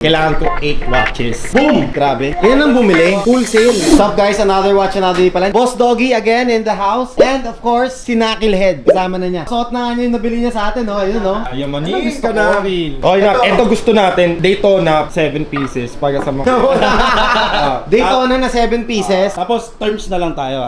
Kailangan ko 8 watches. Boom! Grabe. Yan ang bumili. Full sale. What's up guys? Another watch, another day pala. Boss Doggy again in the house. And of course, si Knucklehead. Kasama na niya. Suot na nga niya yung nabili niya sa atin, no? Ayun, no? Yamanis ka na, Will. Okay na, ito gusto natin. Daytona, 7 pieces. Para sa mga... Daytona na 7 pieces. Tapos terms na lang tayo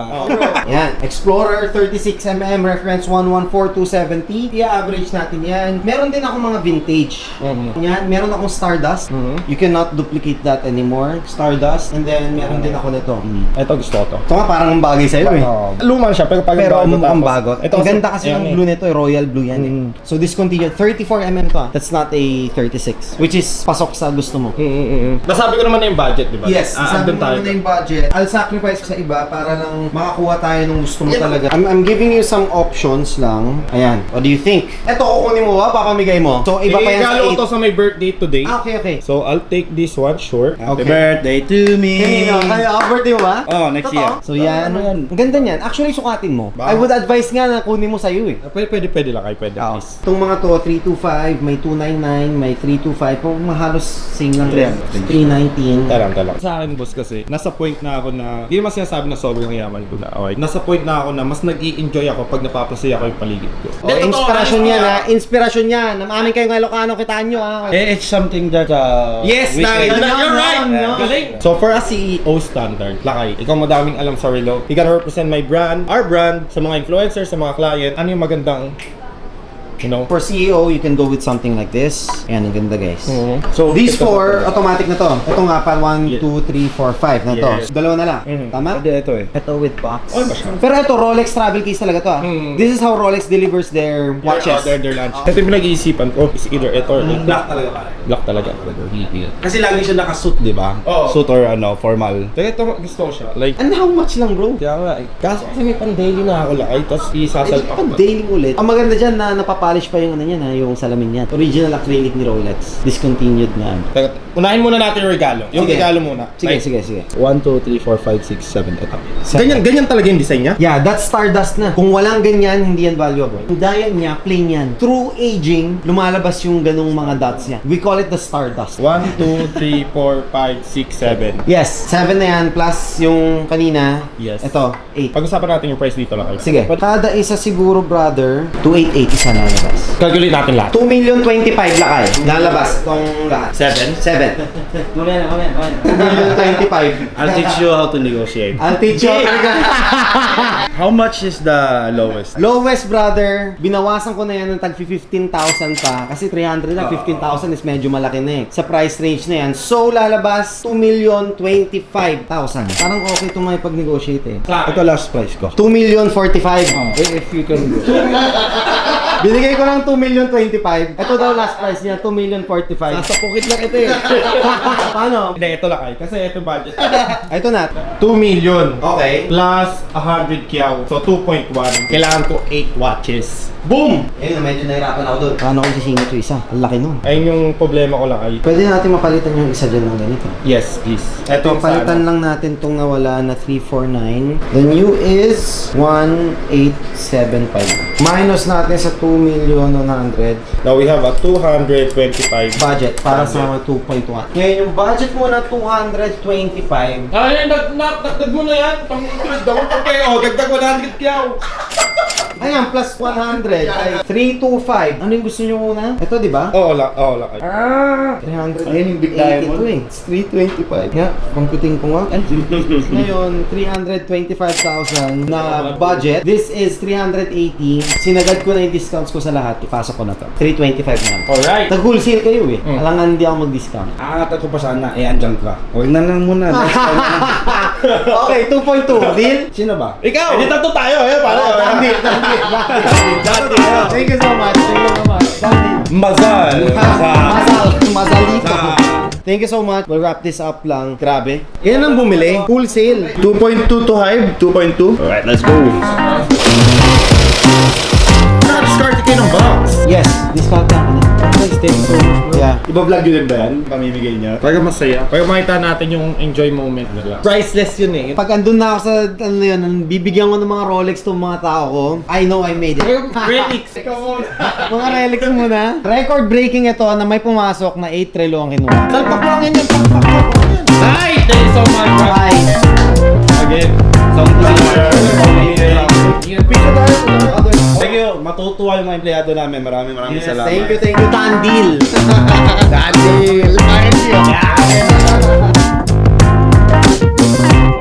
Yan. Explorer 36mm reference 114270. I-average natin yan. Meron din ako mga vintage. Yan. Meron akong Stardust. You cannot duplicate that anymore. Stardust. And then meron din ako nito. Ito gusto ko to. Ito nga parang bagay sa'yo eh. Luma siya, pero pag Pero bago, mukhang tapos- bago. Ito Ang ganda kasi ng blue eh. nito, royal blue yan eh. So discontinued. 34mm to ah. That's not a 36. Which is pasok sa gusto mo. Nasabi ko naman na yung budget, di ba? Yes, sabi andun mo na yung budget. I'll sacrifice sa iba para lang makakuha tayo ng gusto mo talaga. I'm giving you some options lang. Ayan. What do you think? Ito, kukunin mo ba? Papamigay mo? So, iba pa yan sa Igalo 8. to sa may birthday today. Okay, okay. So, I'll take this one, sure. Happy birthday to me. Kanino? Birthday mo ba? Oh, next year. So, yan. Ang ganda niyan. Actually, sukatin mo. Ba? I would advise nga na kunin mo sa'yo eh. Pwede lang kayo, pwede. Please. Itong mga to, 325, may 299, may 325. Kung mahalos sing lang 319. Talang. Sa akin, boss, kasi nasa point na ako na, hindi naman sinasabi na sobrang yaman ko na. Okay. Nasa point na ako na mas nag-i-enjoy ako pag napapasaya ko yung paligid ko. Oh, inspirasyon yan ha. Inspirasyon yan. Namamin kayo ng Ilocano, kitaan nyo ha. It's something that Yes, we can- you're right. no. Galing. So for a CEO standard, Lakay, ikaw madaming alam sa Relo. You gotta represent my brand, our brand, sa mga influencers, sa mga client. Ano yung magandang, you know? For CEO, you can go with something like this. Ayan, ang ganda guys. So These ito- four, automatic na to. Ito nga pa, 1, 2, 3, 4, 5 na to. Yes. Dalawa na lang. Tama? Pwede ito eh. Ito with box. Oh, ba siya? Pero ito, Rolex travel case talaga to ah. Mm. This is how Rolex delivers their watches. Their lunch. Ito yung pinag-iisipan ko, is either ito or ito. Black talaga pare. Black talaga. Kasi lagi siya nakasuit, di ba? Oo. Suit or formal. Kaya ito, gusto ko siya. Like, And how much lang bro? kaya nga eh. Kaso kasi may pan-daily na ako lakay, tapos isasal Pang daily ulit. Ang maganda dyan na napapolish pa yung ano yan ha, yung salamin yan. Original acrylic ni Rolex. Discontinued na. Teka, unahin muna natin yung regalo. Yung Sige. regalo muna. Sige, Like, sige, sige. 1, 2, 3, 4, 5, 6, 7, ito. Ganyan talaga yung design niya? Yeah, that's Stardust na. Kung walang ganyan, hindi yan valuable. Yung dial niya, plain yan. Through aging, lumalabas yung ganung mga dots niya. We call it the Stardust. 1, 2, 3, 4, 5, 6, 7. Yes, 7 na yan plus yung kanina. Yes. Ito, 8. Pag-usapan natin yung price dito lang kayo. Sige. Kada isa siguro, brother, 288 isa na lalabas. Calculate natin lahat. 2,025,000 lakay. Lalabas itong lahat. 7? 7. Mamaya. 2,025,000. I'll teach you how to negotiate. I'll teach you. How much is the lowest? Lowest, brother, binawasan ko na yan ng tag 15,000 pa. Kasi 300 na, 15,000 is medyo malaki na eh. Sa price range na yan. So, lalabas 2,025,000. Parang okay itong may pag-negotiate eh. Ito last price ko. 2,045,000. If you can do. Binigay ko ng 2,025,000. Ito daw last price niya, 2,045,000. Nasa pocket lang ito eh. Paano? Hindi, ito lang kayo. Kasi ito yung budget. Ito na. 2 million. Okay. Plus 100 kyaw. So 2.1. Kailangan ko 8 watches. Boom! Ayun, medyo nahirapan ako doon. Paano ko sisingit yung isa? Ang laki nun. Ayun yung problema ko lang ay. Pwede natin mapalitan yung isa dyan ng ganito. Yes, please. Ito yung Palitan lang natin itong nawala na 349. The new is 1,875. Minus natin sa 2,100,000 Now we have a 225. budget para sa 2.1. Ngayon, yung budget mo na 225. Ay, dagdag mo na yan. Pang-include daw. Okay, dagdag 100 kyaw. Ayan, plus 100 ay 325. Ano yung gusto nyo muna? Ito, di ba? Oo, lang kayo. 300. Ayun yung big diamond. Ito eh. It's 325. Yeah, computing ko nga. Ngayon, 325,000 na budget. This is 380. Sinagad ko na yung discounts ko sa lahat. Ipasok ko na to. 325 na. Alright. Nag-wholesale kayo eh. Alangan hindi ako mag-discount. Aangat ko pa sana. Andyan ka. Huwag na lang muna. Next time na lang. Okay, 2.2. Deal? Sino ba? Ikaw! Hindi tatlo tayo, para. Deal. Thank you so much. Thank you so much. Mazal! Mazalito. Thank you so much. We'll wrap this up lang. Grabe. Yan ang bumili. Full sale. 2.2 to Hive? 2.2? Alright, let's go. naka-discard kayo ng box. Yes, discount na ako na. Guys, thank you so much, bro. Yeah. Iba-vlog yun ba yan? Pamimigay niya. Talaga masaya. Pag makita natin yung enjoy moment nila. Priceless yun eh. Pag andun na ako sa, ano yun, bibigyan ko ng mga Rolex tong mga tao ko, I know I made it. Relics. Ikaw muna. Mga relics muna. Record breaking ito na may pumasok na 8 trelo ang kinuha. Salpak lang yan yung pakpak. Hi! Thank you so much, bro. Bye! Again. Thank you. Matutuwa yung mga empleyado namin. Maraming Yes, salamat. thank you, Dan Deal. Dad.